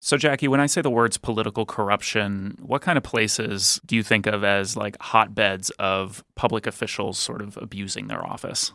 So, Jackie, when I say the words political corruption, what kind of places do you think of as like hotbeds of public officials sort of abusing their office?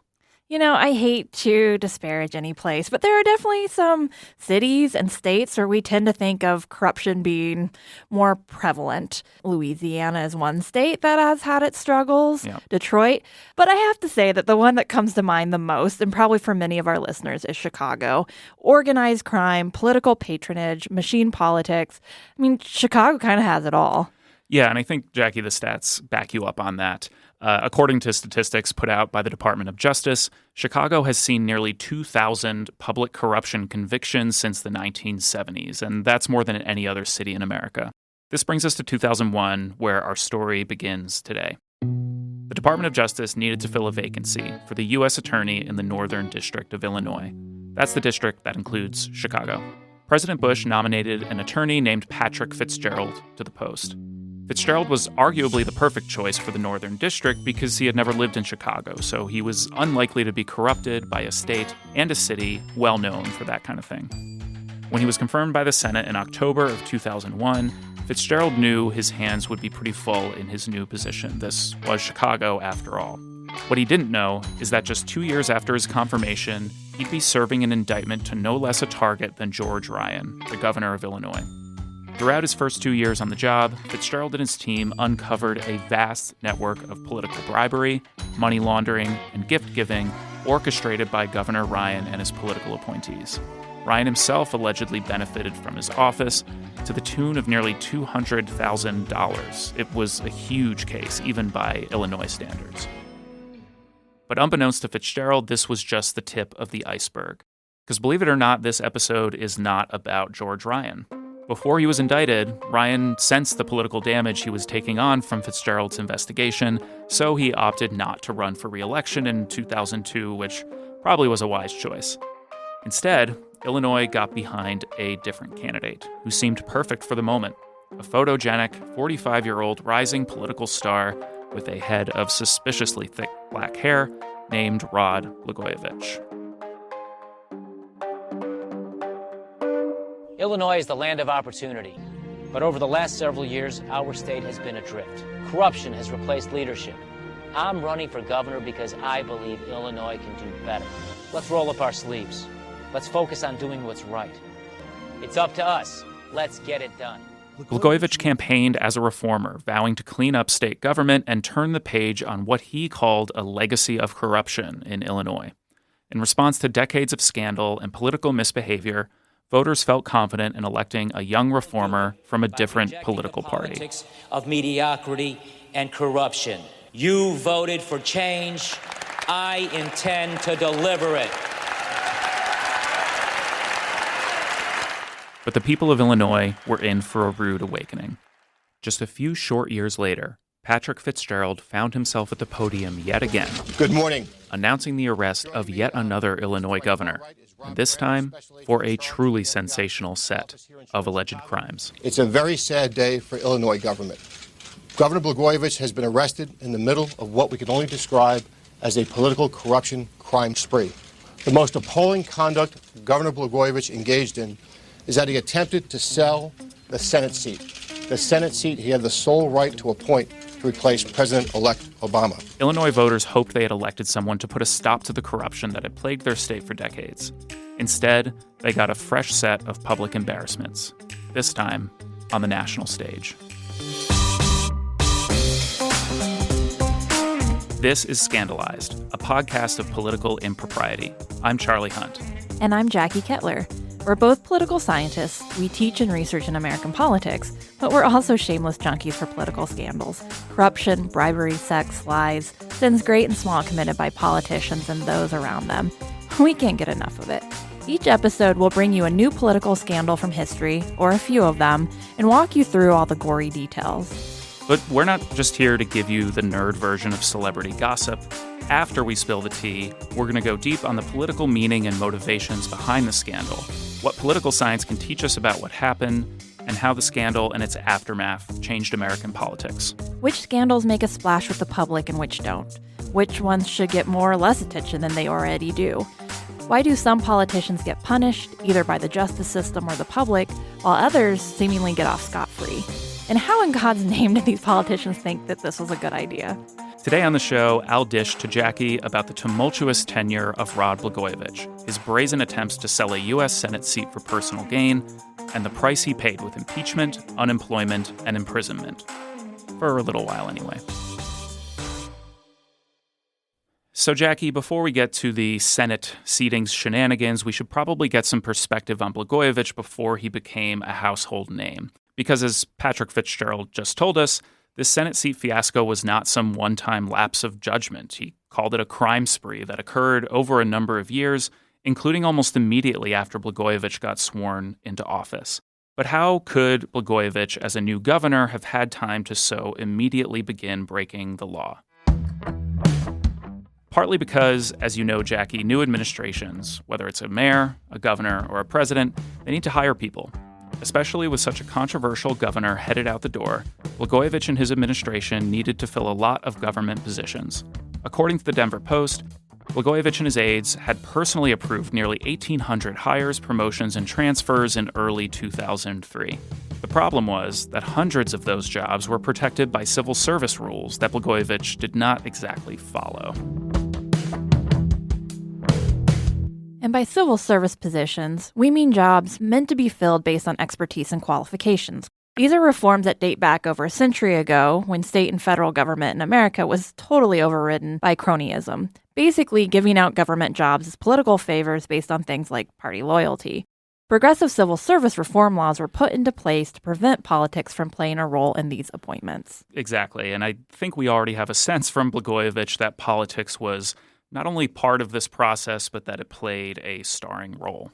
I hate to disparage any place, but there are definitely some cities and states where we tend to think of corruption being more prevalent. Louisiana is one state that has had its struggles, Yeah. Detroit. But I have to say that the one that comes to mind the most, and probably for many of our listeners, is Chicago. Organized crime, political patronage, machine politics. I mean, Chicago kind of has it all. Yeah, and I think, Jackie, the stats back you up on that. According to statistics put out by the Department of Justice, Chicago has seen nearly 2,000 public corruption convictions since the 1970s, and that's more than any other city in America. This brings us to 2001, where our story begins today. The Department of Justice needed to fill a vacancy for the U.S. Attorney in the Northern District of Illinois. That's the district that includes Chicago. President Bush nominated an attorney named Patrick Fitzgerald to the post. Fitzgerald was arguably the perfect choice for the Northern District because he had never lived in Chicago, so he was unlikely to be corrupted by a state and a city well known for that kind of thing. When he was confirmed by the Senate in October of 2001, Fitzgerald knew his hands would be pretty full in his new position. This was Chicago, after all. What he didn't know is that just 2 years after his confirmation, he'd be serving an indictment to no less a target than George Ryan, the governor of Illinois. Throughout his first 2 years on the job, Fitzgerald and his team uncovered a vast network of political bribery, money laundering, and gift-giving orchestrated by Governor Ryan and his political appointees. Ryan himself allegedly benefited from his office to the tune of nearly $200,000. It was a huge case, even by Illinois standards. But unbeknownst to Fitzgerald, this was just the tip of the iceberg. Because believe it or not, this episode is not about George Ryan. Before he was indicted, Ryan sensed the political damage he was taking on from Fitzgerald's investigation, so he opted not to run for re-election in 2002, which probably was a wise choice. Instead, Illinois got behind a different candidate who seemed perfect for the moment, a photogenic 45-year-old rising political star with a head of suspiciously thick black hair named Rod Blagojevich. Illinois is the land of opportunity, but over the last several years, our state has been adrift. Corruption has replaced leadership. I'm running for governor because I believe Illinois can do better. Let's roll up our sleeves. Let's focus on doing what's right. It's up to us. Let's get it done. Blagojevich campaigned as a reformer, vowing to clean up state government and turn the page on what he called a legacy of corruption in Illinois. In response to decades of scandal and political misbehavior, voters felt confident in electing a young reformer from a different political party. Politics of mediocrity and corruption. You voted for change. I intend to deliver it. But the people of Illinois were in for a rude awakening. Just a few short years later, Patrick Fitzgerald found himself at the podium yet again. Good morning. Announcing the arrest of yet another Illinois governor, and this time for a truly sensational set of alleged crimes. It's a very sad day for Illinois government. Governor Blagojevich has been arrested in the middle of what we can only describe as a political corruption crime spree. The most appalling conduct Governor Blagojevich engaged in is that he attempted to sell the Senate seat. The Senate seat he had the sole right to appoint to replace President-elect Obama. Illinois voters hoped they had elected someone to put a stop to the corruption that had plagued their state for decades. Instead, they got a fresh set of public embarrassments, this time on the national stage. This is Scandalized, a podcast of political impropriety. I'm Charlie Hunt. And I'm Jackie Kettler. We're both political scientists. We teach and research in American politics, but we're also shameless junkies for political scandals. Corruption, bribery, sex, lies, sins great and small committed by politicians and those around them. We can't get enough of it. Each episode will bring you a new political scandal from history, or a few of them, and walk you through all the gory details. But we're not just here to give you the nerd version of celebrity gossip. After we spill the tea, we're going to go deep on the political meaning and motivations behind the scandal, what political science can teach us about what happened, and how the scandal and its aftermath changed American politics. Which scandals make a splash with the public and which don't? Which ones should get more or less attention than they already do? Why do some politicians get punished, either by the justice system or the public, while others seemingly get off scot-free? And how in God's name did these politicians think that this was a good idea? Today on the show, I'll dish to Jackie about the tumultuous tenure of Rod Blagojevich, his brazen attempts to sell a U.S. Senate seat for personal gain, and the price he paid with impeachment, unemployment, and imprisonment. For a little while, anyway. So, Jackie, before we get to the Senate seatings shenanigans, we should probably get some perspective on Blagojevich before he became a household name. Because as Patrick Fitzgerald just told us, this Senate seat fiasco was not some one-time lapse of judgment. He called it a crime spree that occurred over a number of years, including almost immediately after Blagojevich got sworn into office. But how could Blagojevich, as a new governor, have had time to so immediately begin breaking the law? Partly because, as you know, Jackie, new administrations, whether it's a mayor, a governor, or a president, they need to hire people. Especially with such a controversial governor headed out the door, Blagojevich and his administration needed to fill a lot of government positions. According to the Denver Post, Blagojevich and his aides had personally approved nearly 1,800 hires, promotions, and transfers in early 2003. The problem was that hundreds of those jobs were protected by civil service rules that Blagojevich did not exactly follow. And by civil service positions, we mean jobs meant to be filled based on expertise and qualifications. These are reforms that date back over a century ago when state and federal government in America was totally overridden by cronyism, basically giving out government jobs as political favors based on things like party loyalty. Progressive civil service reform laws were put into place to prevent politics from playing a role in these appointments. Exactly, and I think we already have a sense from Blagojevich that politics was not only part of this process, but that it played a starring role.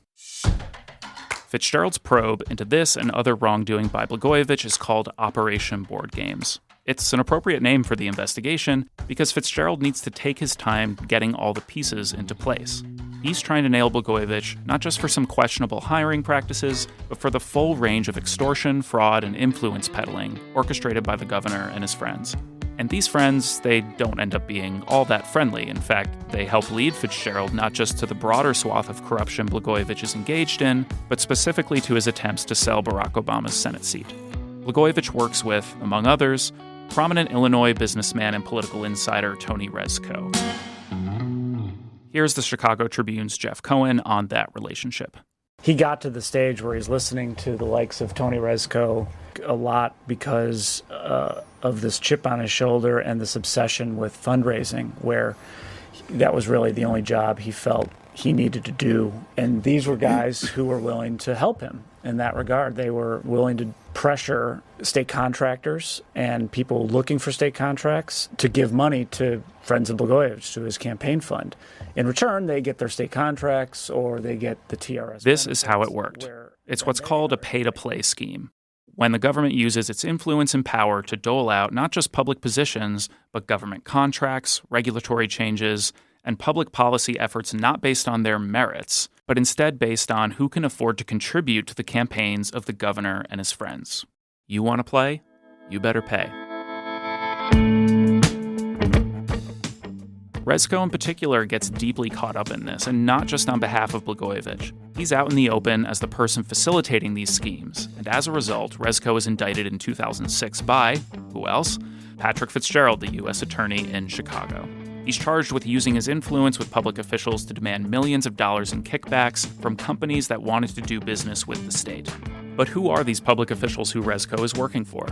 Fitzgerald's probe into this and other wrongdoing by Blagojevich is called Operation Board Games. It's an appropriate name for the investigation because Fitzgerald needs to take his time getting all the pieces into place. He's trying to nail Blagojevich not just for some questionable hiring practices, but for the full range of extortion, fraud, and influence peddling orchestrated by the governor and his friends. And these friends, they don't end up being all that friendly. In fact, they help lead Fitzgerald not just to the broader swath of corruption Blagojevich is engaged in, but specifically to his attempts to sell Barack Obama's Senate seat. Blagojevich works with, among others, prominent Illinois businessman and political insider Tony Rezko. Here's the Chicago Tribune's Jeff Cohen on that relationship. He got to the stage where he's listening to the likes of Tony Rezko a lot because of this chip on his shoulder and this obsession with fundraising, where that was really the only job he felt he needed to do. And these were guys who were willing to help him in that regard. They were willing to pressure state contractors and people looking for state contracts to give money to friends of Blagojevich, to his campaign fund. In return, they get their state contracts or they get the TRS. This is how it worked. It's what's called a pay-to-play scheme, when the government uses its influence and power to dole out not just public positions, but government contracts, regulatory changes, and public policy efforts not based on their merits, but instead based on who can afford to contribute to the campaigns of the governor and his friends. You want to play? You better pay. Rezko in particular gets deeply caught up in this, and not just on behalf of Blagojevich. He's out in the open as the person facilitating these schemes, and as a result, Rezko is indicted in 2006 by, who else? Patrick Fitzgerald, the U.S. Attorney in Chicago. He's charged with using his influence with public officials to demand millions of dollars in kickbacks from companies that wanted to do business with the state. But who are these public officials who Rezko is working for?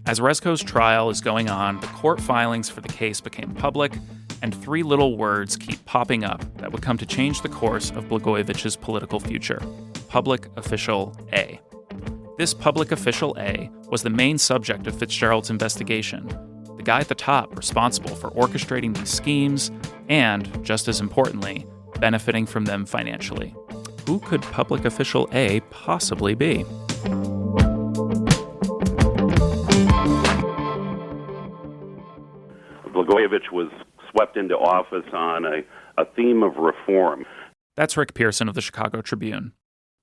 As Rezko's trial is going on, the court filings for the case became public, and three little words keep popping up that would come to change the course of Blagojevich's political future. Public Official A. This Public Official A was the main subject of Fitzgerald's investigation, the guy at the top responsible for orchestrating these schemes and, just as importantly, benefiting from them financially. Who could Public Official A possibly be? Blagojevich was swept into office on a theme of reform. That's Rick Pearson of the Chicago Tribune.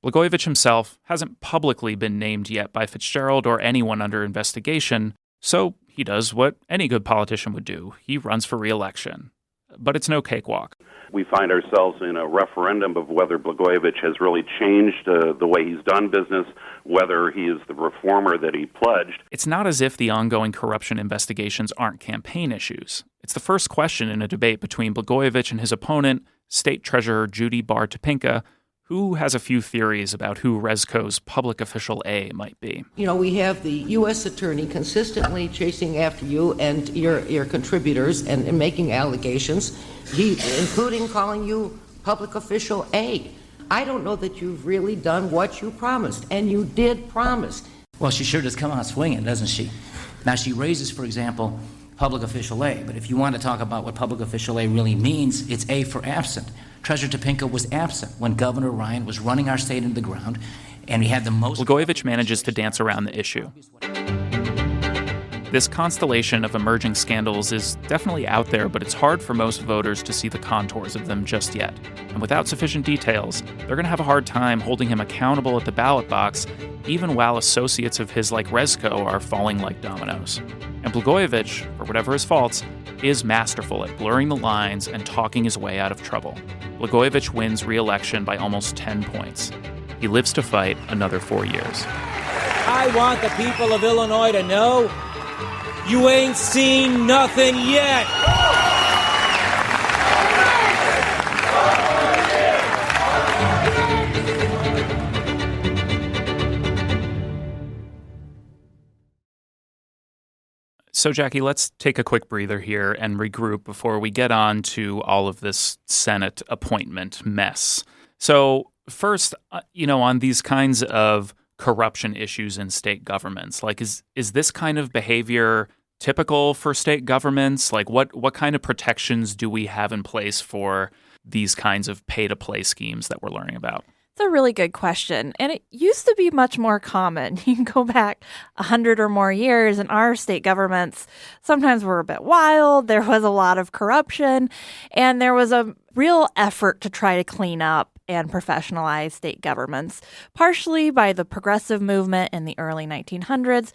Blagojevich himself hasn't publicly been named yet by Fitzgerald or anyone under investigation, so he does what any good politician would do. He runs for re-election. but it's no cakewalk. We find ourselves in a referendum of whether Blagojevich has really changed the way he's done business, whether he is the reformer that he pledged. It's not as if the ongoing corruption investigations aren't campaign issues. It's the first question in a debate between Blagojevich and his opponent, State Treasurer Judy Bar-Topinka, who has a few theories about who Rezko's public official A might be. You know, we have the U.S. attorney consistently chasing after you and your contributors and making allegations, including calling you public official A. I don't know that you've really done what you promised, and you did promise. Well, she sure does come out swinging, doesn't she? Now, she raises, for example, public official A, but if you want to talk about what public official A really means, it's A for absent. Treasurer Topinka was absent when Governor Ryan was running our state into the ground, and he had the most... Blagojevich manages to dance around the issue. This constellation of emerging scandals is definitely out there, but it's hard for most voters to see the contours of them just yet. And without sufficient details, they're going to have a hard time holding him accountable at the ballot box, even while associates of his like Rezko are falling like dominoes. And Blagojevich, for whatever his faults, is masterful at blurring the lines and talking his way out of trouble. Blagojevich wins re-election by almost 10 points. He lives to fight another 4 years. I want the people of Illinois to know you ain't seen nothing yet. So, Jackie, let's take a quick breather here and regroup before we get on to all of this Senate appointment mess. So, first, on these kinds of corruption issues in state governments, like is this kind of behavior typical for state governments? Like, what kind of protections do we have in place for these kinds of pay-to-play schemes that we're learning about? It's a really good question, and it used to be much more common. You can go back 100 or more years, and our state governments sometimes were a bit wild. There was a lot of corruption, and there was a real effort to try to clean up and professionalize state governments, partially by the progressive movement in the early 1900s.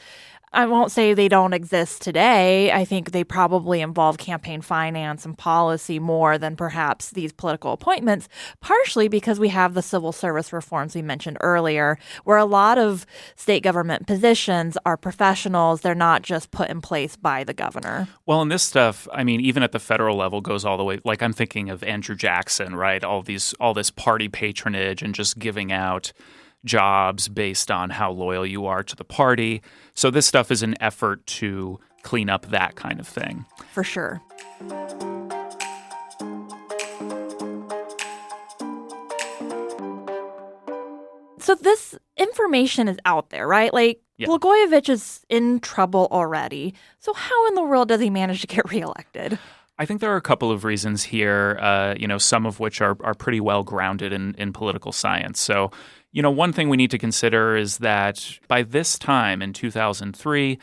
I won't say they don't exist today. I think they probably involve campaign finance and policy more than perhaps these political appointments, partially because we have the civil service reforms we mentioned earlier, where a lot of state government positions are professionals. They're not just put in place by the governor. Well, and this stuff, I mean, even at the federal level goes all the way, like I'm thinking of Andrew Jackson, right? All this party patronage and just giving out jobs based on how loyal you are to the party. So this stuff is an effort to clean up that kind of thing. For sure. So this information is out there, right? Like, yeah. Blagojevich is in trouble already. So how in the world does he manage to get reelected? I think there are a couple of reasons here, some of which are pretty well grounded in political science. So, one thing we need to consider is that by this time in 2003,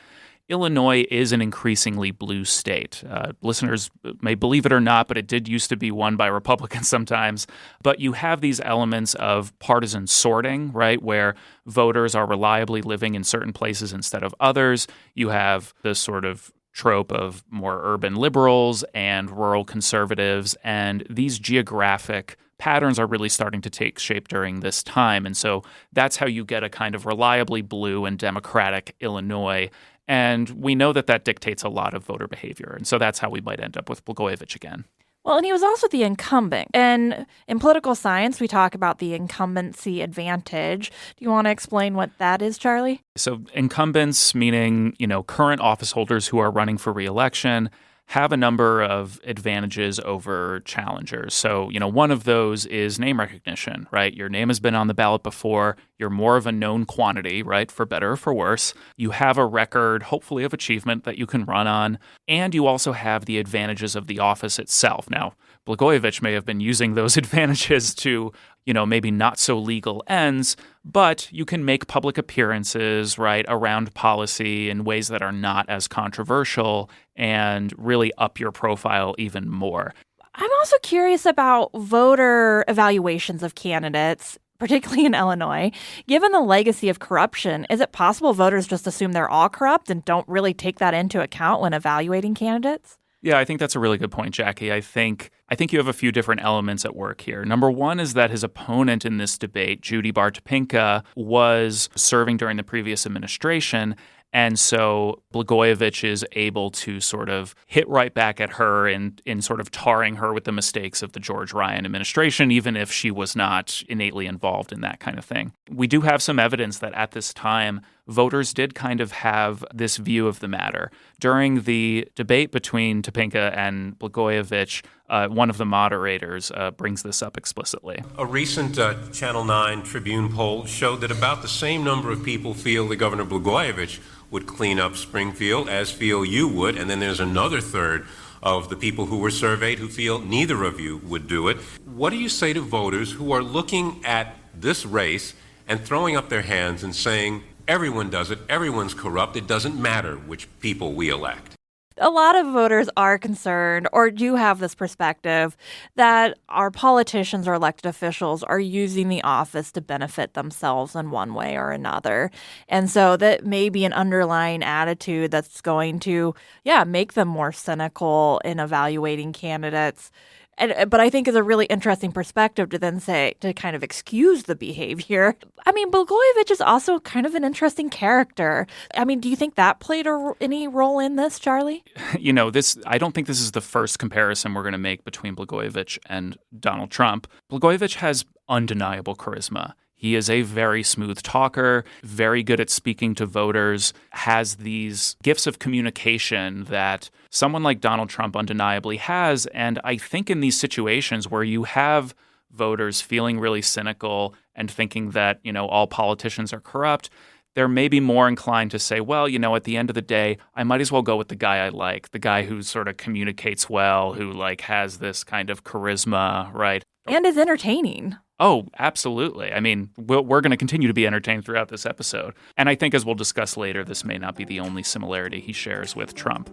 Illinois is an increasingly blue state. Listeners may believe it or not, but it did used to be won by Republicans sometimes. But you have these elements of partisan sorting, right, where voters are reliably living in certain places instead of others. You have this sort of trope of more urban liberals and rural conservatives, and these geographic patterns are really starting to take shape during this time. And so that's how you get a kind of reliably blue and democratic Illinois. And we know that dictates a lot of voter behavior. And so that's how we might end up with Blagojevich again. Well, and he was also the incumbent. And in political science, we talk about the incumbency advantage. Do you want to explain what that is, Charlie? So incumbents, meaning, current office holders who are running for re-election, have a number of advantages over challengers. So, one of those is name recognition, right? Your name has been on the ballot before. You're more of a known quantity, right? For better or for worse. You have a record, hopefully, of achievement that you can run on. And you also have the advantages of the office itself. Now, Blagojevich may have been using those advantages to, maybe not so legal ends, but you can make public appearances, right, around policy in ways that are not as controversial and really up your profile even more. I'm also curious about voter evaluations of candidates, particularly in Illinois. Given the legacy of corruption, is it possible voters just assume they're all corrupt and don't really take that into account when evaluating candidates? Yeah, I think that's a really good point, Jackie. I think you have a few different elements at work here. Number one is that his opponent in this debate, Judy Bar-Topinka, was serving during the previous administration. And so Blagojevich is able to sort of hit right back at her in sort of tarring her with the mistakes of the George Ryan administration, even if she was not innately involved in that kind of thing. We do have some evidence that at this time, voters did kind of have this view of the matter. During the debate between Topinka and Blagojevich, one of the moderators brings this up explicitly. A recent Channel 9 Tribune poll showed that about the same number of people feel that Governor Blagojevich would clean up Springfield as feel you would, and then there's another third of the people who were surveyed who feel neither of you would do it. What do you say to voters who are looking at this race and throwing up their hands and saying, everyone does it, everyone's corrupt, it doesn't matter which people we elect? A lot of voters are concerned or do have this perspective that our politicians or elected officials are using the office to benefit themselves in one way or another. And so that may be an underlying attitude that's going to, make them more cynical in evaluating candidates. But I think is a really interesting perspective to then say, to kind of excuse the behavior. I mean, Blagojevich is also kind of an interesting character. I mean, do you think that played any role in this, Charlie? I don't think this is the first comparison we're going to make between Blagojevich and Donald Trump. Blagojevich has undeniable charisma. He is a very smooth talker, very good at speaking to voters, has these gifts of communication that someone like Donald Trump undeniably has. And I think in these situations where you have voters feeling really cynical and thinking that, all politicians are corrupt, they're maybe more inclined to say, well, at the end of the day, I might as well go with the guy I like, the guy who sort of communicates well, who has this kind of charisma, right? And is entertaining. Oh, absolutely. I mean, we're going to continue to be entertained throughout this episode. And I think, as we'll discuss later, this may not be the only similarity he shares with Trump.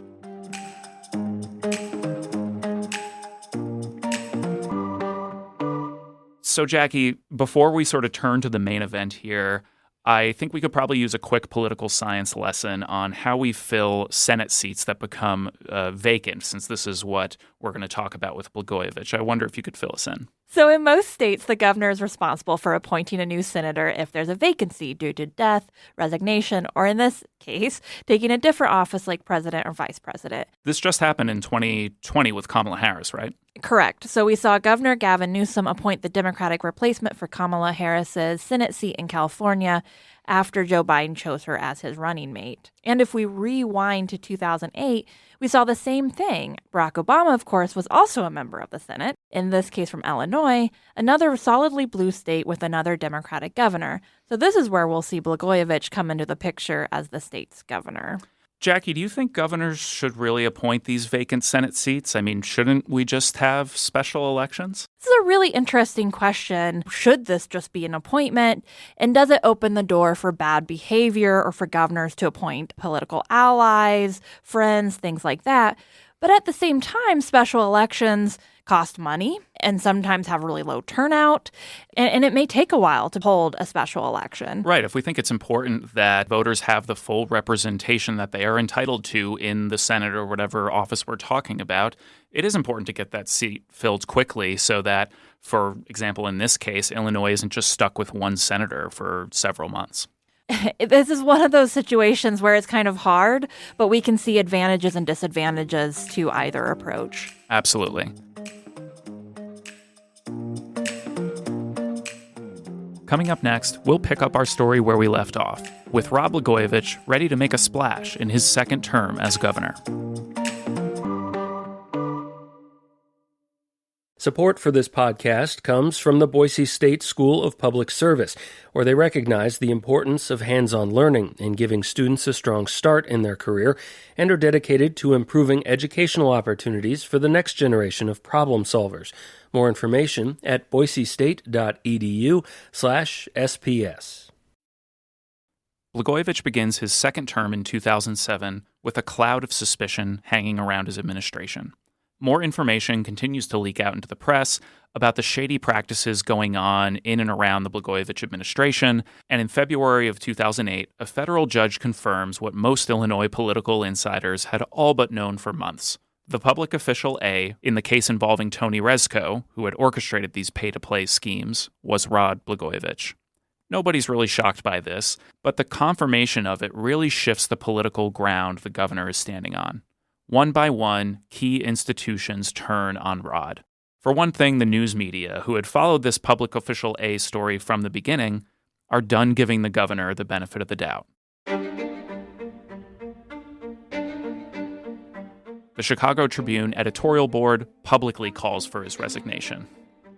So, Jackie, before we sort of turn to the main event here, I think we could probably use a quick political science lesson on how we fill Senate seats that become vacant, since this is what we're going to talk about with Blagojevich. I wonder if you could fill us in. So in most states, the governor is responsible for appointing a new senator if there's a vacancy due to death, resignation, or in this case, taking a different office like president or vice president. This just happened in 2020 with Kamala Harris, right? Correct. So we saw Governor Gavin Newsom appoint the Democratic replacement for Kamala Harris's Senate seat in California after Joe Biden chose her as his running mate. And if we rewind to 2008, we saw the same thing. Barack Obama, of course, was also a member of the Senate, in this case from Illinois, another solidly blue state with another Democratic governor. So this is where we'll see Blagojevich come into the picture as the state's governor. Jackie, do you think governors should really appoint these vacant Senate seats? I mean, shouldn't we just have special elections? This is a really interesting question. Should this just be an appointment? And does it open the door for bad behavior or for governors to appoint political allies, friends, things like that? But at the same time, special elections cost money and sometimes have really low turnout. And it may take a while to hold a special election. Right. If we think it's important that voters have the full representation that they are entitled to in the Senate or whatever office we're talking about, it is important to get that seat filled quickly so that, for example, in this case, Illinois isn't just stuck with one senator for several months. This is one of those situations where it's kind of hard, but we can see advantages and disadvantages to either approach. Absolutely. Coming up next, we'll pick up our story where we left off, with Rod Blagojevich ready to make a splash in his second term as governor. Support for this podcast comes from the Boise State School of Public Service, where they recognize the importance of hands-on learning in giving students a strong start in their career and are dedicated to improving educational opportunities for the next generation of problem solvers. More information at boisestate.edu/SPS. Blagojevich begins his second term in 2007 with a cloud of suspicion hanging around his administration. More information continues to leak out into the press about the shady practices going on in and around the Blagojevich administration, and in February of 2008, a federal judge confirms what most Illinois political insiders had all but known for months. The public official A, in the case involving Tony Rezko, who had orchestrated these pay-to-play schemes, was Rod Blagojevich. Nobody's really shocked by this, but the confirmation of it really shifts the political ground the governor is standing on. One by one, key institutions turn on Rod. For one thing, the news media, who had followed this public official A story from the beginning, are done giving the governor the benefit of the doubt. The Chicago Tribune editorial board publicly calls for his resignation.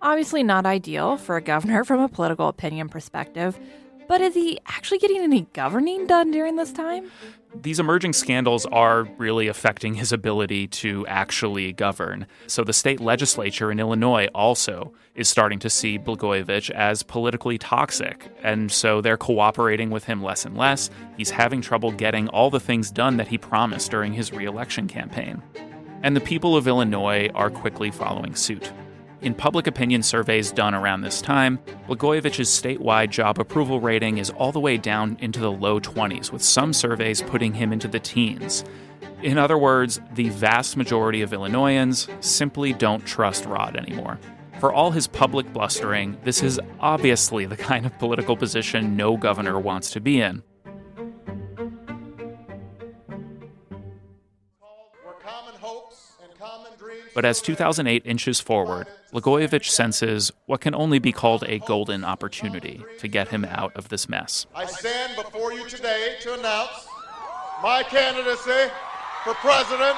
Obviously not ideal for a governor from a political opinion perspective, but is he actually getting any governing done during this time? These emerging scandals are really affecting his ability to actually govern. So the state legislature in Illinois also is starting to see Blagojevich as politically toxic, and so they're cooperating with him less and less. He's having trouble getting all the things done that he promised during his re-election campaign. And the people of Illinois are quickly following suit. In public opinion surveys done around this time, Blagojevich's statewide job approval rating is all the way down into the low 20s, with some surveys putting him into the teens. In other words, the vast majority of Illinoisans simply don't trust Rod anymore. For all his public blustering, this is obviously the kind of political position no governor wants to be in. But as 2008 inches forward, Blagojevich senses what can only be called a golden opportunity to get him out of this mess. I stand before you today to announce my candidacy for President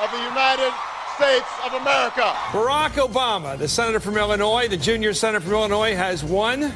of the United States of America. Barack Obama, the senator from Illinois, the junior senator from Illinois, has won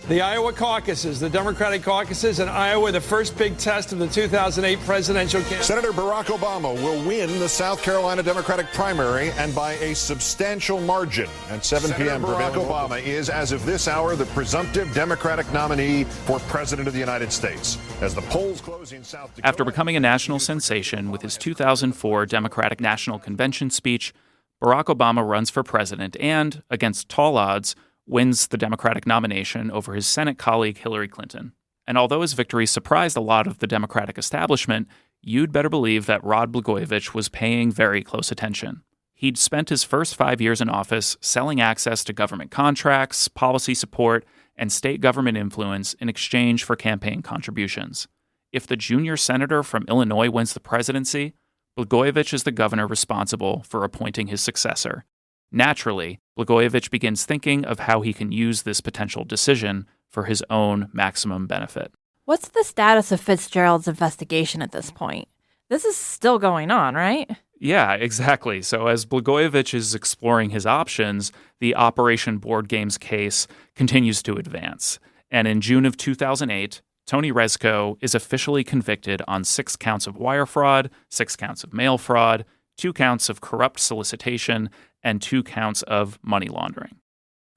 the Iowa caucuses, the Democratic caucuses in Iowa, the first big test of the 2008 presidential campaign. Senator Barack Obama will win the South Carolina Democratic primary and by a substantial margin. At 7 p.m., Barack Obama is, as of this hour, the presumptive Democratic nominee for President of the United States. As the polls close in South Dakota... After becoming a national sensation with his 2004 Democratic National Convention speech, Barack Obama runs for president and, against tall odds, wins the Democratic nomination over his Senate colleague Hillary Clinton. And although his victory surprised a lot of the Democratic establishment, you'd better believe that Rod Blagojevich was paying very close attention. He'd spent his first 5 years in office selling access to government contracts, policy support, and state government influence in exchange for campaign contributions. If the junior senator from Illinois wins the presidency, Blagojevich is the governor responsible for appointing his successor. Naturally, Blagojevich begins thinking of how he can use this potential decision for his own maximum benefit. What's the status of Fitzgerald's investigation at this point? This is still going on, right? Yeah, exactly. So as Blagojevich is exploring his options, the Operation Board Games case continues to advance. And in June of 2008, Tony Rezko is officially convicted on 6 counts of wire fraud, 6 counts of mail fraud, 2 counts of corrupt solicitation, and 2 counts of money laundering.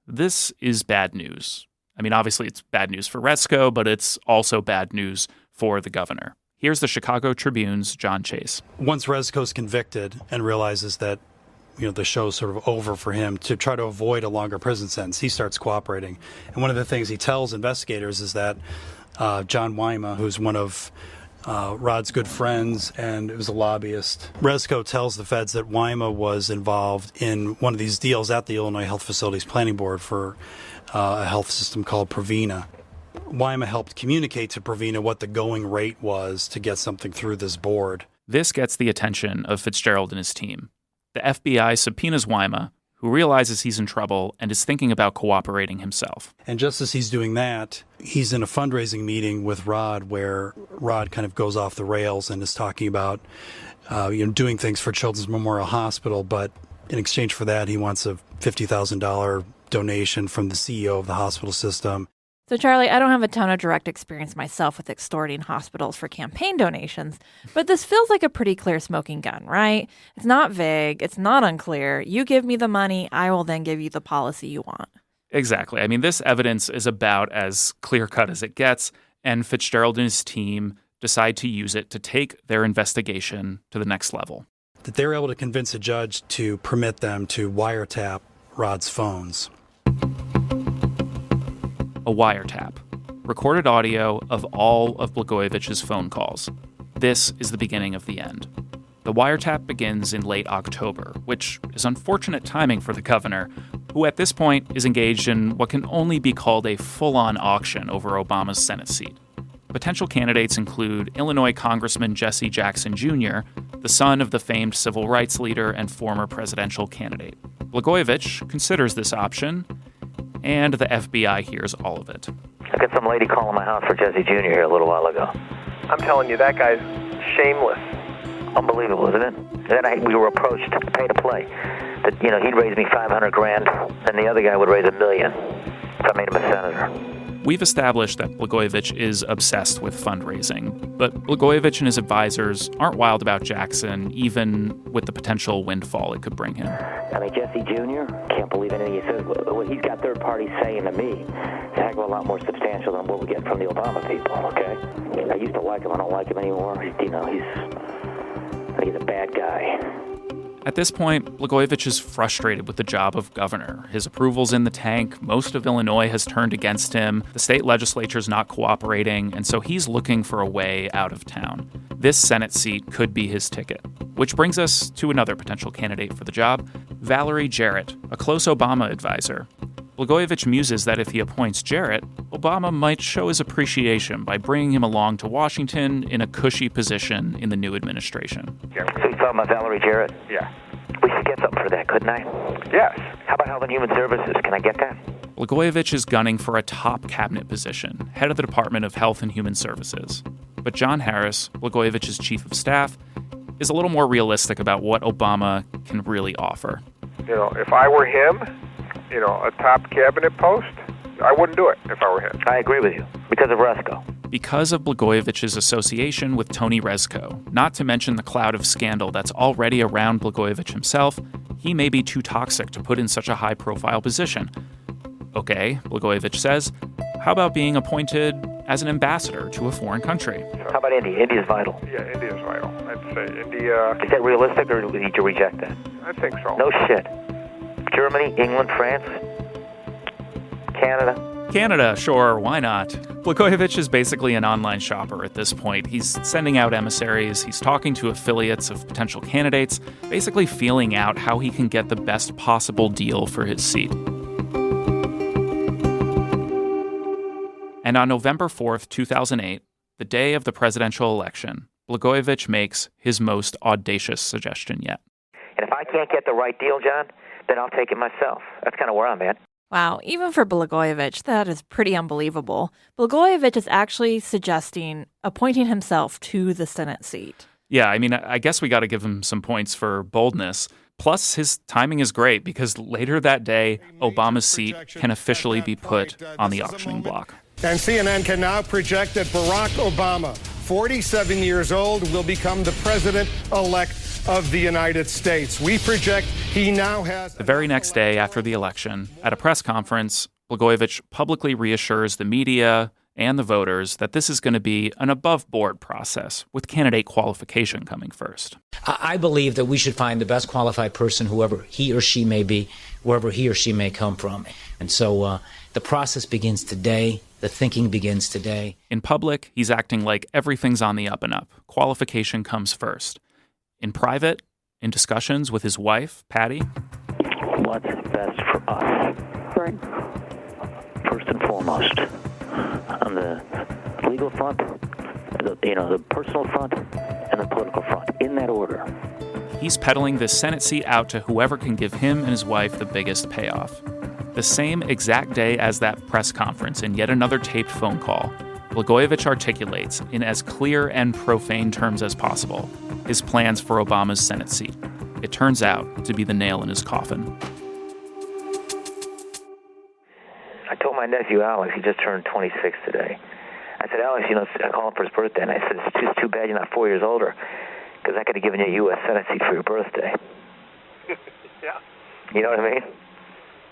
This is bad news. I mean, obviously it's bad news for Rezko, but it's also bad news for the governor. Here's the Chicago Tribune's John Chase. Once Rezko's convicted and realizes that, the show's sort of over for him, to try to avoid a longer prison sentence, he starts cooperating. And one of the things he tells investigators is that John Wyma, who's one of Rod's good friends and was a lobbyist. Rezko tells the feds that Wyma was involved in one of these deals at the Illinois Health Facilities Planning Board for a health system called Provena. Wyma helped communicate to Provena what the going rate was to get something through this board. This gets the attention of Fitzgerald and his team. The FBI subpoenas Wyma, who realizes he's in trouble and is thinking about cooperating himself. And just as he's doing that, he's in a fundraising meeting with Rod where Rod kind of goes off the rails and is talking about doing things for Children's Memorial Hospital, but in exchange for that, he wants a $50,000 donation from the CEO of the hospital system. So, Charlie, I don't have a ton of direct experience myself with extorting hospitals for campaign donations, but this feels like a pretty clear smoking gun, right? It's not vague. It's not unclear. You give me the money, I will then give you the policy you want. Exactly. I mean, this evidence is about as clear-cut as it gets, and Fitzgerald and his team decide to use it to take their investigation to the next level. That they were able to convince a judge to permit them to wiretap Rod's phones. A wiretap. Recorded audio of all of Blagojevich's phone calls. This is the beginning of the end. The wiretap begins in late October, which is unfortunate timing for the governor, who at this point is engaged in what can only be called a full-on auction over Obama's Senate seat. Potential candidates include Illinois Congressman Jesse Jackson Jr., the son of the famed civil rights leader and former presidential candidate. Blagojevich considers this option, and the FBI hears all of it. I got some lady calling my house for Jesse Jr. here a little while ago. I'm telling you, that guy's shameless. Unbelievable, isn't it? Then we were approached to pay to play. That, he'd raise me $500,000, and the other guy would raise $1 million if I made him a senator. We've established that Blagojevich is obsessed with fundraising, but Blagojevich and his advisors aren't wild about Jackson, even with the potential windfall it could bring him. I mean, Jesse Jr., can't believe anything he says. What he's got third parties saying to me is a heck of a lot more substantial than what we get from the Obama people, okay? I used to like him. I don't like him anymore. He's a bad guy. At this point, Blagojevich is frustrated with the job of governor. His approval's in the tank, most of Illinois has turned against him, the state legislature's not cooperating, and so he's looking for a way out of town. This Senate seat could be his ticket. Which brings us to another potential candidate for the job, Valerie Jarrett, a close Obama advisor. Blagojevich muses that if he appoints Jarrett, Obama might show his appreciation by bringing him along to Washington in a cushy position in the new administration. So you're talking about Valerie Jarrett? Yeah. We should get something for that, couldn't I? Yes. How about Health and Human Services? Can I get that? Blagojevich is gunning for a top cabinet position, head of the Department of Health and Human Services. But John Harris, Blagojevich's chief of staff, is a little more realistic about what Obama can really offer. If I were him, a top cabinet post, I wouldn't do it if I were him. I agree with you, because of Rezko. Because of Blagojevich's association with Tony Rezko, not to mention the cloud of scandal that's already around Blagojevich himself, he may be too toxic to put in such a high-profile position. Okay, Blagojevich says, how about being appointed as an ambassador to a foreign country? How about India? India's vital. Yeah, India's vital. I'd say India... Is that realistic, or do we need to reject that? I think so. No shit. Germany, England, France, Canada. Canada, sure, why not? Blagojevich is basically an online shopper at this point. He's sending out emissaries, he's talking to affiliates of potential candidates, basically feeling out how he can get the best possible deal for his seat. And on November 4th, 2008, the day of the presidential election, Blagojevich makes his most audacious suggestion yet. And if I can't get the right deal, John, then I'll take it myself. That's kind of where I'm at. Wow, even for Blagojevich, that is pretty unbelievable. Blagojevich is actually suggesting appointing himself to the Senate seat. Yeah, I guess we got to give him some points for boldness. Plus, his timing is great because later that day, Obama's seat can officially be put on the auctioning block. And CNN can now project that Barack Obama, 47 years old, will become the president-elect of the United States. We project he now has... The very next day after the election, at a press conference, Blagojevich publicly reassures the media and the voters that this is going to be an above-board process, with candidate qualification coming first. I believe that we should find the best qualified person, whoever he or she may be, wherever he or she may come from. And so the process begins today. The thinking begins today. In public, he's acting like everything's on the up and up. Qualification comes first. In private, in discussions with his wife, Patty. What's best for us? Right. First and foremost, on the legal front, the personal front, and the political front, in that order. He's peddling this Senate seat out to whoever can give him and his wife the biggest payoff. The same exact day as that press conference, in yet another taped phone call, Blagojevich articulates, in as clear and profane terms as possible, his plans for Obama's Senate seat. It turns out to be the nail in his coffin. I told my nephew Alex, he just turned 26 today. I said, Alex, I called him for his birthday, and I said, it's just too bad you're not 4 years older, because I could have given you a U.S. Senate seat for your birthday. Yeah. You know what I mean?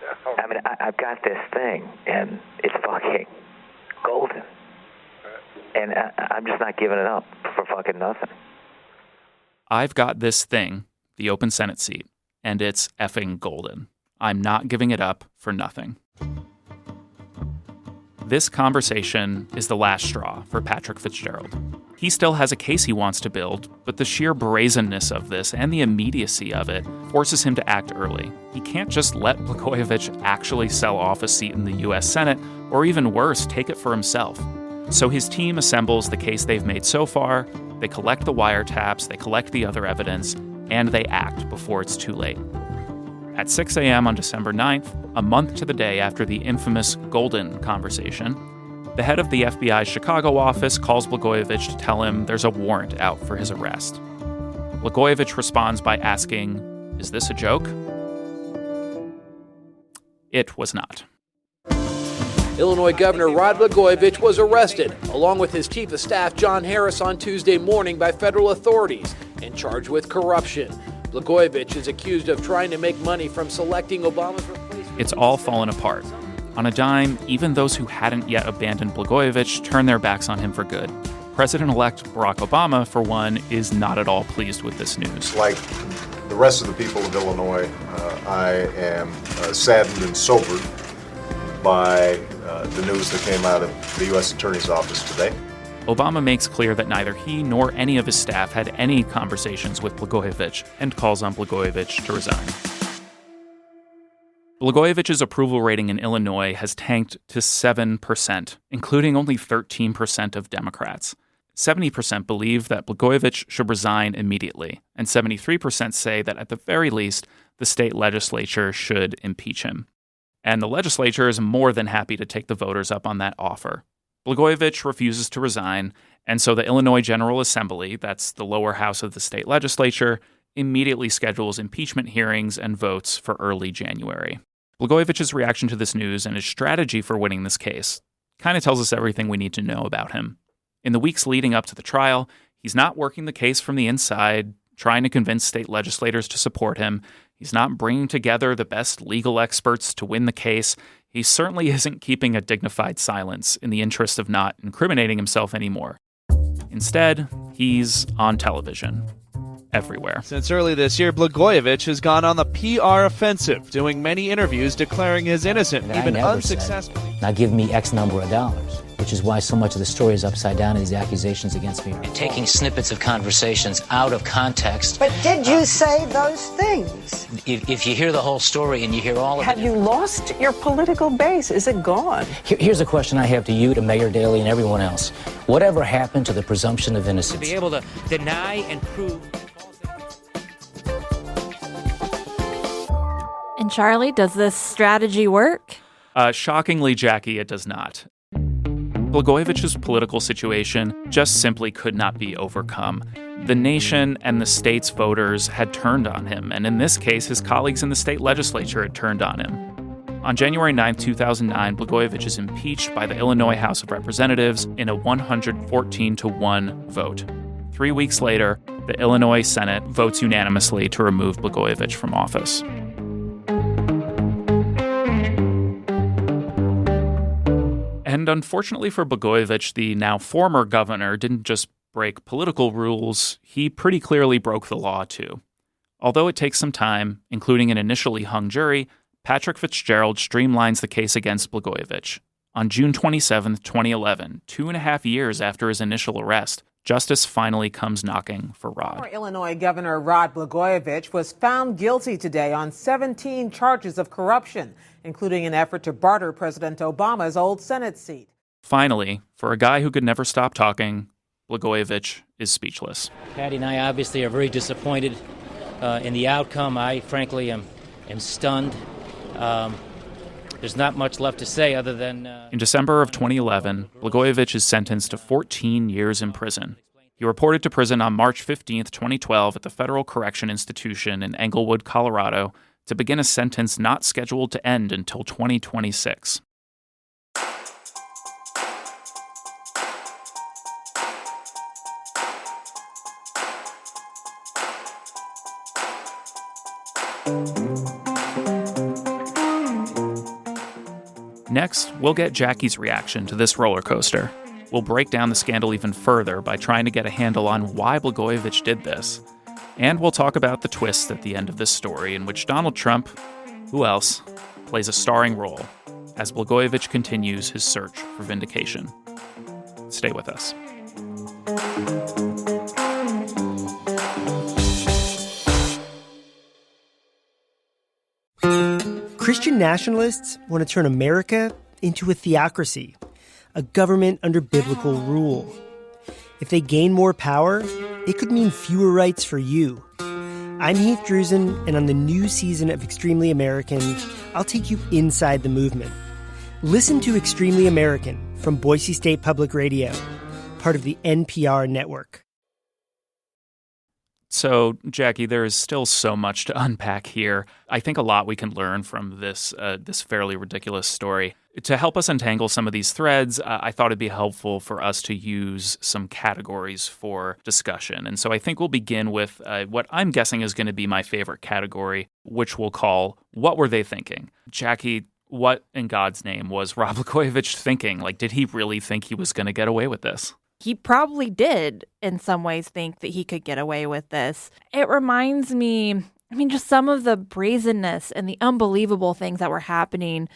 Yeah. I mean, I've got this thing, and it's fucking golden. And I'm just not giving it up for fucking nothing. I've got this thing, the open Senate seat, and it's effing golden. I'm not giving it up for nothing. This conversation is the last straw for Patrick Fitzgerald. He still has a case he wants to build, but the sheer brazenness of this and the immediacy of it forces him to act early. He can't just let Blagojevich actually sell off a seat in the U.S. Senate, or even worse, take it for himself. So his team assembles the case they've made so far, they collect the wiretaps, they collect the other evidence, and they act before it's too late. At 6 a.m. on December 9th, a month to the day after the infamous Golden conversation, the head of the FBI's Chicago office calls Blagojevich to tell him there's a warrant out for his arrest. Blagojevich responds by asking, "Is this a joke?" It was not. Illinois Governor Rod Blagojevich was arrested, along with his chief of staff, John Harris, on Tuesday morning by federal authorities and charged with corruption. Blagojevich is accused of trying to make money from selecting Obama's replacement. It's all fallen apart. On a dime, even those who hadn't yet abandoned Blagojevich turned their backs on him for good. President-elect Barack Obama, for one, is not at all pleased with this news. Like the rest of the people of Illinois, I am saddened and sobered by the news that came out of the U.S. Attorney's Office today. Obama makes clear that neither he nor any of his staff had any conversations with Blagojevich and calls on Blagojevich to resign. Blagojevich's approval rating in Illinois has tanked to 7%, including only 13% of Democrats. 70% believe that Blagojevich should resign immediately, and 73% say that at the very least, the state legislature should impeach him. And the legislature is more than happy to take the voters up on that offer. Blagojevich refuses to resign, and so the Illinois General Assembly, that's the lower house of the state legislature, immediately schedules impeachment hearings and votes for early January. Blagojevich's reaction to this news and his strategy for winning this case kind of tells us everything we need to know about him. In the weeks leading up to the trial, he's not working the case from the inside, trying to convince state legislators to support him. He's not bringing together the best legal experts to win the case. He certainly isn't keeping a dignified silence in the interest of not incriminating himself anymore. Instead, he's on television. Everywhere. Since early this year, Blagojevich has gone on the PR offensive, doing many interviews declaring his innocent, even unsuccessfully. Now give me X number of dollars, which is why so much of the story is upside down and these accusations against me. Taking snippets of conversations out of context. But did you say those things? If you hear the whole story and you hear all of it. Have you lost your political base? Is it gone? Here's a question I have to you, to Mayor Daley, and everyone else. Whatever happened to the presumption of innocence? To be able to deny and prove. And Charlie, does this strategy work? Shockingly, Jackie, it does not. Blagojevich's political situation just simply could not be overcome. The nation and the state's voters had turned on him, and in this case, his colleagues in the state legislature had turned on him. On January 9, 2009, Blagojevich is impeached by the Illinois House of Representatives in a 114-1 vote. 3 weeks later, the Illinois Senate votes unanimously to remove Blagojevich from office. And unfortunately for Blagojevich, the now former governor didn't just break political rules, he pretty clearly broke the law too. Although it takes some time, including an initially hung jury, Patrick Fitzgerald streamlines the case against Blagojevich. On June 27, 2011, 2.5 years after his initial arrest, justice finally comes knocking for Rod. Former Illinois Governor Rod Blagojevich was found guilty today on 17 charges of corruption, including an effort to barter President Obama's old Senate seat. Finally, for a guy who could never stop talking, Blagojevich is speechless. Patty and I obviously are very disappointed in the outcome. I frankly am stunned. There's not much left to say other than... In December of 2011, Blagojevich is sentenced to 14 years in prison. He reported to prison on March 15, 2012 at the Federal Correction Institution in Englewood, Colorado, to begin a sentence not scheduled to end until 2026. Next, we'll get Jackie's reaction to this roller coaster. We'll break down the scandal even further by trying to get a handle on why Blagojevich did this. And we'll talk about the twist at the end of this story in which Donald Trump, who else, plays a starring role as Blagojevich continues his search for vindication. Stay with us. Christian nationalists want to turn America into a theocracy, a government under biblical rule. If they gain more power, it could mean fewer rights for you. I'm Heath Drusen, and on the new season of Extremely American, I'll take you inside the movement. Listen to Extremely American from Boise State Public Radio, part of the NPR network. So, Jackie, there is still so much to unpack here. I think a lot we can learn from this fairly ridiculous story. To help us untangle some of these threads, I thought it'd be helpful for us to use some categories for discussion. And so I think we'll begin with what I'm guessing is going to be my favorite category, which we'll call What Were They Thinking? Jackie, what in God's name was Rod Blagojevich thinking? Like, did he really think he was going to get away with this? He probably did, in some ways, think that he could get away with this. It reminds me, just some of the brazenness and the unbelievable things that were happening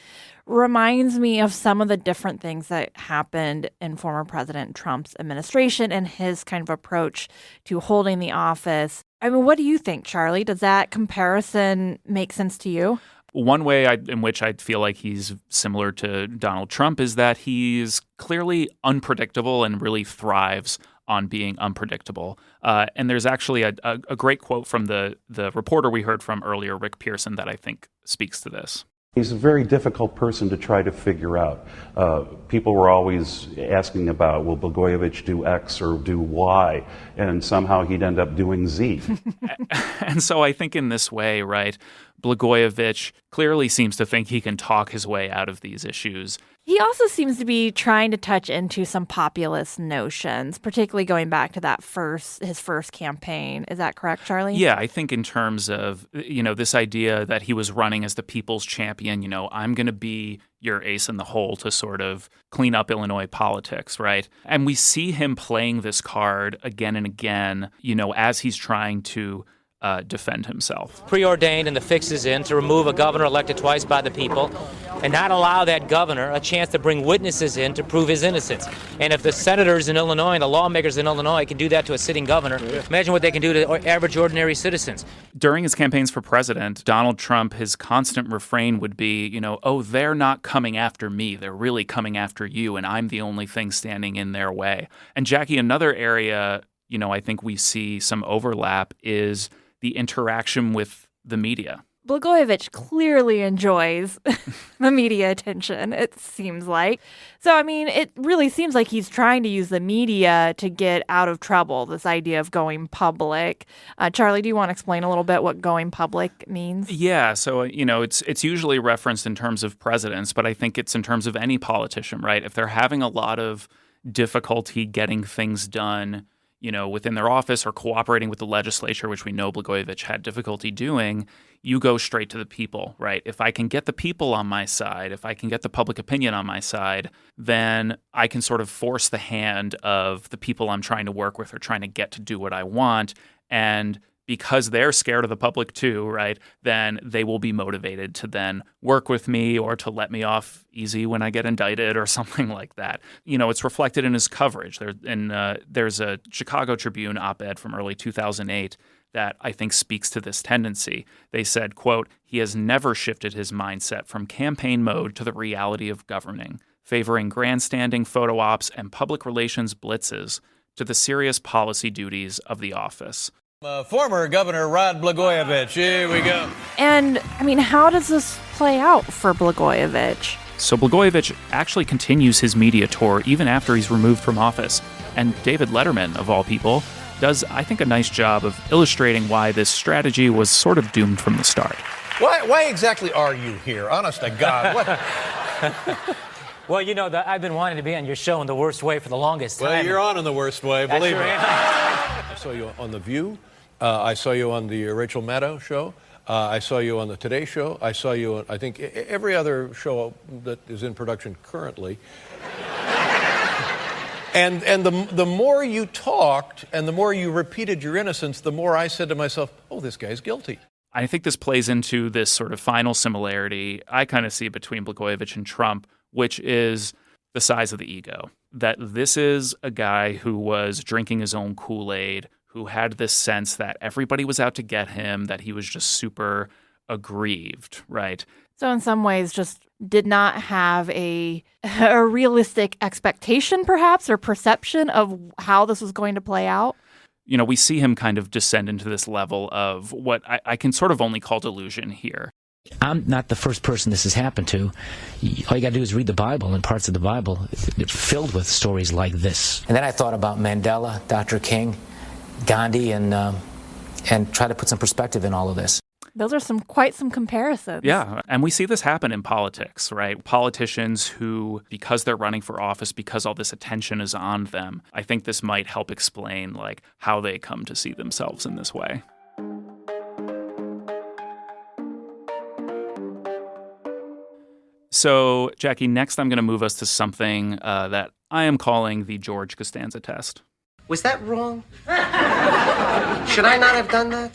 reminds me of some of the different things that happened in former President Trump's administration and his kind of approach to holding the office. What do you think, Charlie? Does that comparison make sense to you? One way in which I feel like he's similar to Donald Trump is that he's clearly unpredictable and really thrives on being unpredictable. And there's actually a great quote from the reporter we heard from earlier, Rick Pearson, that I think speaks to this. He's a very difficult person to try to figure out. People were always asking about, will Blagojevich do X or do Y? And somehow he'd end up doing Z. And so I think in this way, right, Blagojevich clearly seems to think he can talk his way out of these issues. He also seems to be trying to touch into some populist notions, particularly going back to his first campaign. Is that correct, Charlie? Yeah, I think in terms of, this idea that he was running as the people's champion, I'm going to be your ace in the hole to sort of clean up Illinois politics, right? And we see him playing this card again and again, as he's trying to defend himself. Preordained and the fix is in to remove a governor elected twice by the people and not allow that governor a chance to bring witnesses in to prove his innocence. And if the senators in Illinois and the lawmakers in Illinois can do that to a sitting governor, imagine what they can do to average, ordinary citizens. During his campaigns for president, Donald Trump, his constant refrain would be, they're not coming after me. They're really coming after you, and I'm the only thing standing in their way. And Jackie, another area, I think we see some overlap is the interaction with the media. Blagojevich clearly enjoys the media attention, it seems like. So, it really seems like he's trying to use the media to get out of trouble, this idea of going public. Charlie, do you want to explain a little bit what going public means? Yeah, so, it's usually referenced in terms of presidents, but I think it's in terms of any politician, right? If they're having a lot of difficulty getting things done, within their office or cooperating with the legislature, which we know Blagojevich had difficulty doing, you go straight to the people, right? If I can get the people on my side, if I can get the public opinion on my side, then I can sort of force the hand of the people I'm trying to work with or trying to get to do what I want. And because they're scared of the public too, right, then they will be motivated to then work with me or to let me off easy when I get indicted or something like that. It's reflected in his coverage. There's a Chicago Tribune op-ed from early 2008 that I think speaks to this tendency. They said, quote, "He has never shifted his mindset from campaign mode to the reality of governing, favoring grandstanding photo ops and public relations blitzes to the serious policy duties of the office." Former Governor Rod Blagojevich. Here we go. And, how does this play out for Blagojevich? So Blagojevich actually continues his media tour even after he's removed from office. And David Letterman, of all people, does, I think, a nice job of illustrating why this strategy was sort of doomed from the start. Why exactly are you here? Honest to God. What? Well, I've been wanting to be on your show in the worst way for the longest time. Well, you're on in the worst way, believe me. I saw you on The View. I saw you on the Rachel Maddow show. I saw you on the Today Show. I saw you on, I think, every other show that is in production currently. And the more you talked and the more you repeated your innocence, the more I said to myself, oh, this guy's guilty. I think this plays into this sort of final similarity I kind of see between Blagojevich and Trump, which is the size of the ego. That this is a guy who was drinking his own Kool-Aid, who had this sense that everybody was out to get him, that he was just super aggrieved, right? So in some ways just did not have a realistic expectation, perhaps, or perception of how this was going to play out. You know, we see him kind of descend into this level of what I can sort of only call delusion here. I'm not the first person this has happened to. All you got to do is read the Bible, and parts of the Bible it's filled with stories like this. And then I thought about Mandela, Dr. King, Gandhi, and try to put some perspective in all of this. Those are quite some comparisons. Yeah, and we see this happen in politics, right? Politicians who, because they're running for office, because all this attention is on them, I think this might help explain like how they come to see themselves in this way. So, Jackie, next I'm going to move us to something that I am calling the George Costanza test. Was that wrong? Should I not have done that?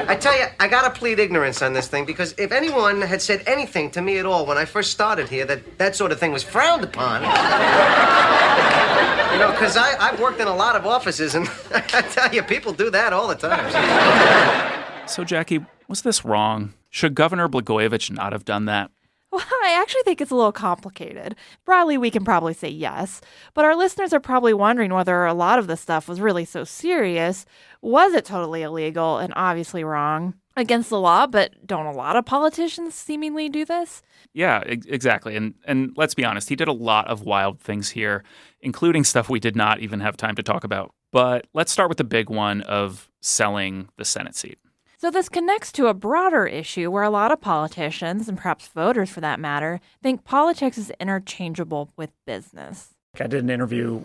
I tell you, I gotta plead ignorance on this thing, because if anyone had said anything to me at all when I first started here that sort of thing was frowned upon, you know, because I've worked in a lot of offices, and I tell you, people do that all the time. So, Jackie, was this wrong? Should Governor Blagojevich not have done that? Well, I actually think it's a little complicated. Broadly, we can probably say yes, but our listeners are probably wondering whether a lot of this stuff was really so serious. Was it totally illegal and obviously wrong against the law, but don't a lot of politicians seemingly do this? Yeah, exactly. And let's be honest, he did a lot of wild things here, including stuff we did not even have time to talk about. But let's start with the big one of selling the Senate seat. So this connects to a broader issue where a lot of politicians, and perhaps voters for that matter, think politics is interchangeable with business. I did an interview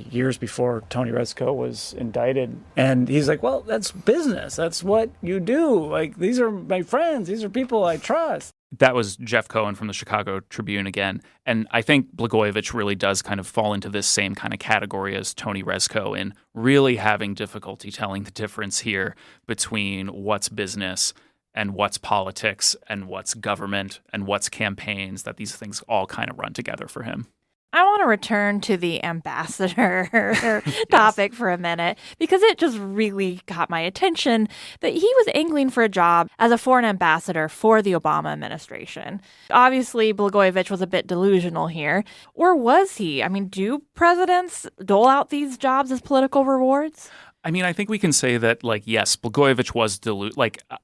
years before Tony Rezko was indicted, and he's like, well, that's business. That's what you do. Like, these are my friends. These are people I trust. That was Jeff Cohen from the Chicago Tribune again. And I think Blagojevich really does kind of fall into this same kind of category as Tony Rezko in really having difficulty telling the difference here between what's business and what's politics and what's government and what's campaigns, that these things all kind of run together for him. I want to return to the ambassador topic for a minute, because it just really caught my attention that he was angling for a job as a foreign ambassador for the Obama administration. Obviously, Blagojevich was a bit delusional here. Or was he? I mean, do presidents dole out these jobs as political rewards? I mean, I think we can say that, like, yes, Blagojevich was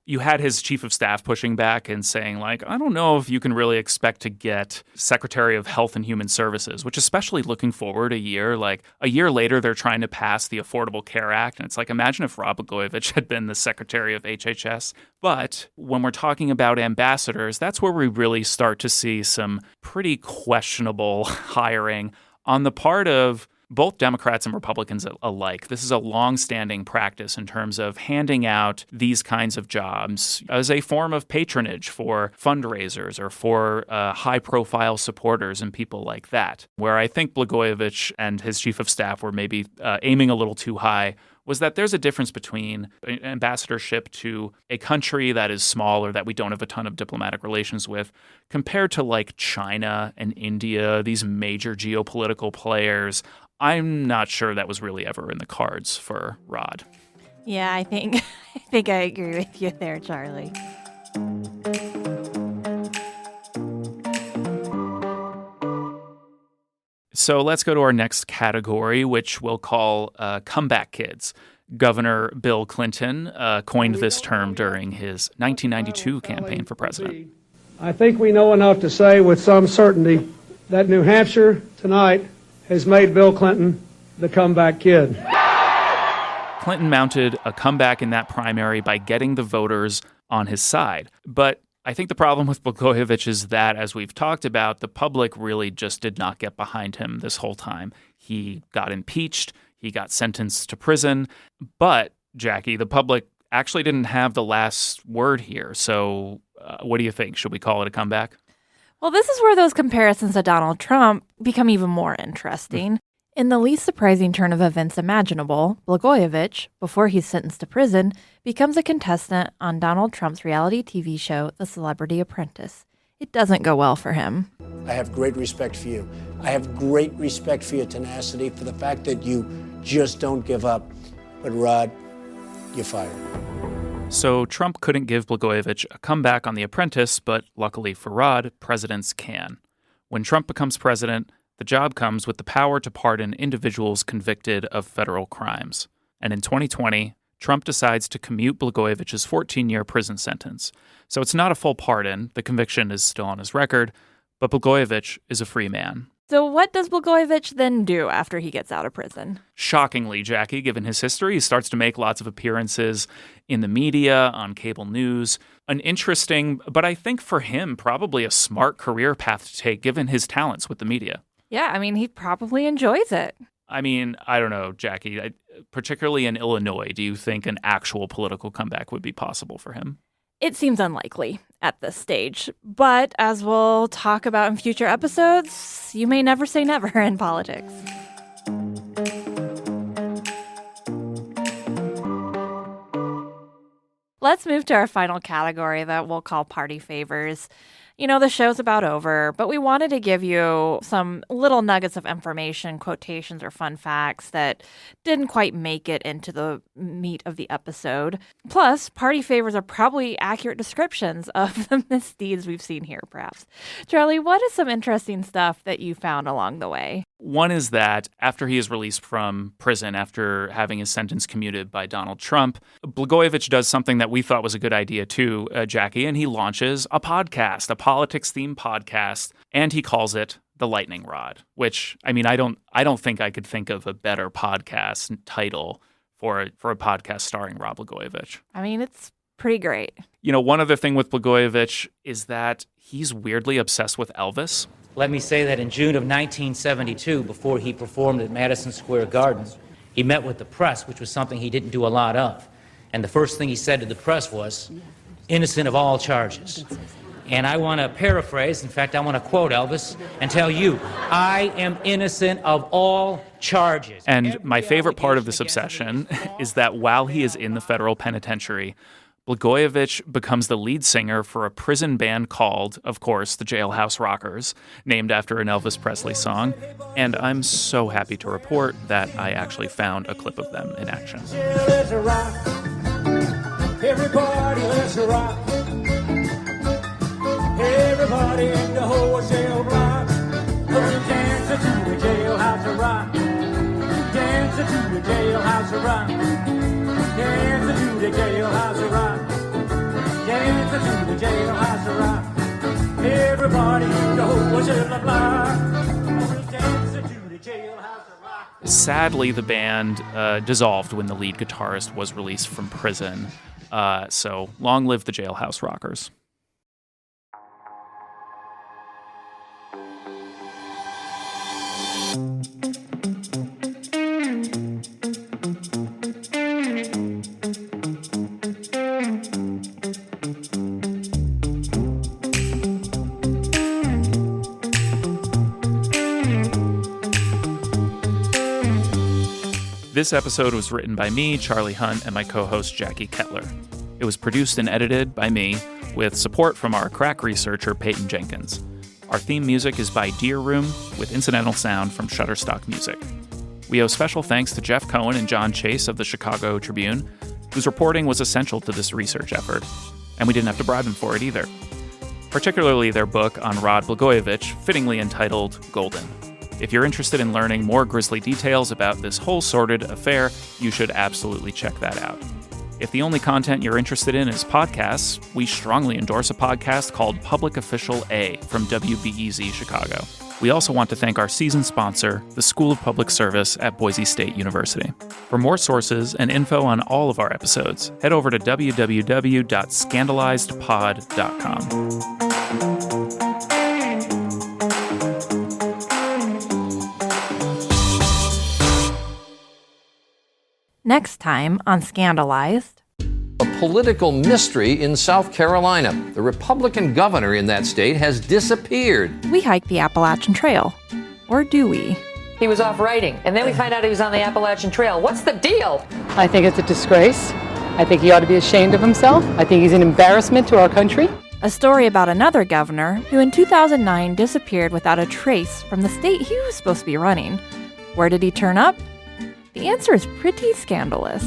you had his chief of staff pushing back and saying, like, I don't know if you can really expect to get Secretary of Health and Human Services, which, especially looking forward a year later, they're trying to pass the Affordable Care Act. And it's like, imagine if Rod Blagojevich had been the Secretary of HHS. But when we're talking about ambassadors, that's where we really start to see some pretty questionable hiring on the part of both Democrats and Republicans alike. This is a long-standing practice in terms of handing out these kinds of jobs as a form of patronage for fundraisers or for high-profile supporters and people like that. Where I think Blagojevich and his chief of staff were maybe aiming a little too high was that there's a difference between an ambassadorship to a country that is small or that we don't have a ton of diplomatic relations with compared to like China and India, these major geopolitical players. I'm not sure that was really ever in the cards for Rod. Yeah, I think I agree with you there, Charlie. So let's go to our next category, which we'll call comeback kids. Governor Bill Clinton coined this term during his 1992 campaign for president. I think we know enough to say with some certainty that New Hampshire tonight has made Bill Clinton the comeback kid. Clinton mounted a comeback in that primary by getting the voters on his side. But I think the problem with Blagojevich is that, as we've talked about, the public really just did not get behind him this whole time. He got impeached. He got sentenced to prison. But, Jackie, the public actually didn't have the last word here. So what do you think? Should we call it a comeback? Well, this is where those comparisons to Donald Trump become even more interesting. In the least surprising turn of events imaginable, Blagojevich, before he's sentenced to prison, becomes a contestant on Donald Trump's reality TV show, The Celebrity Apprentice. It doesn't go well for him. I have great respect for you. I have great respect for your tenacity, for the fact that you just don't give up. But Rod, you're fired. So Trump couldn't give Blagojevich a comeback on The Apprentice, but luckily for Rod, presidents can. When Trump becomes president, the job comes with the power to pardon individuals convicted of federal crimes. And in 2020, Trump decides to commute Blagojevich's 14-year prison sentence. So it's not a full pardon. The conviction is still on his record, but Blagojevich is a free man. So what does Blagojevich then do after he gets out of prison? Shockingly, Jackie, given his history, he starts to make lots of appearances in the media, on cable news. An interesting, but I think for him, probably a smart career path to take, given his talents with the media. Yeah, I mean, he probably enjoys it. I mean, I don't know, Jackie. Particularly in Illinois, do you think an actual political comeback would be possible for him? It seems unlikely at this stage. But as we'll talk about in future episodes, you may never say never in politics. Let's move to our final category that we'll call party favors. You know, the show's about over, but we wanted to give you some little nuggets of information, quotations, or fun facts that didn't quite make it into the meat of the episode. Plus, party favors are probably accurate descriptions of the misdeeds we've seen here, perhaps. Charlie, what is some interesting stuff that you found along the way? One is that after he is released from prison, after having his sentence commuted by Donald Trump, Blagojevich does something that we thought was a good idea too, Jackie, and he launches a podcast, a politics-themed podcast, and he calls it The Lightning Rod, which, I mean, I don't think I could think of a better podcast title for a podcast starring Rod Blagojevich. I mean, it's pretty great. You know, one other thing with Blagojevich is that he's weirdly obsessed with Elvis. Let me say that in June of 1972, before he performed at Madison Square Garden, he met with the press, which was something he didn't do a lot of. And the first thing he said to the press was, "Innocent of all charges." And I want to paraphrase, in fact, I want to quote Elvis and tell you, I am innocent of all charges. And my favorite part of this obsession is that while he is in the federal penitentiary, Blagojevich becomes the lead singer for a prison band called, of course, the Jailhouse Rockers, named after an Elvis Presley song. And I'm so happy to report that I actually found a clip of them in action. Everybody, let's rock. Everybody in the whole jail block. Dance to the jailhouse rock. Dance to the jailhouse rock. Dance to the jailhouse rock. Dance to the jailhouse rock. Everybody in the whole jail block. Dance to the jailhouse rock. Sadly, the band dissolved when the lead guitarist was released from prison. So long live the Jailhouse Rockers. This episode was written by me, Charlie Hunt, and my co-host Jackie Kettler. It was produced and edited by me, with support from our crack researcher Peyton Jenkins. Our theme music is by Deer Room, with incidental sound from Shutterstock Music. We owe special thanks to Jeff Cohen and John Chase of the Chicago Tribune, whose reporting was essential to this research effort, and we didn't have to bribe them for it either. Particularly their book on Rod Blagojevich, fittingly entitled Golden. If you're interested in learning more grisly details about this whole sordid affair, you should absolutely check that out. If the only content you're interested in is podcasts, we strongly endorse a podcast called Public Official A from WBEZ Chicago. We also want to thank our season sponsor, the School of Public Service at Boise State University. For more sources and info on all of our episodes, head over to www.scandalizedpod.com. Next time on Scandalized. A political mystery in South Carolina. The Republican governor in that state has disappeared. We hike the Appalachian Trail. Or do we? he was off writing. And then we find out he was on the Appalachian Trail. What's the deal? I think it's a disgrace. I think he ought to be ashamed of himself. I think he's an embarrassment to our country. A story about another governor who in 2009 disappeared without a trace from the state he was supposed to be running. Where did he turn up? The answer is pretty scandalous.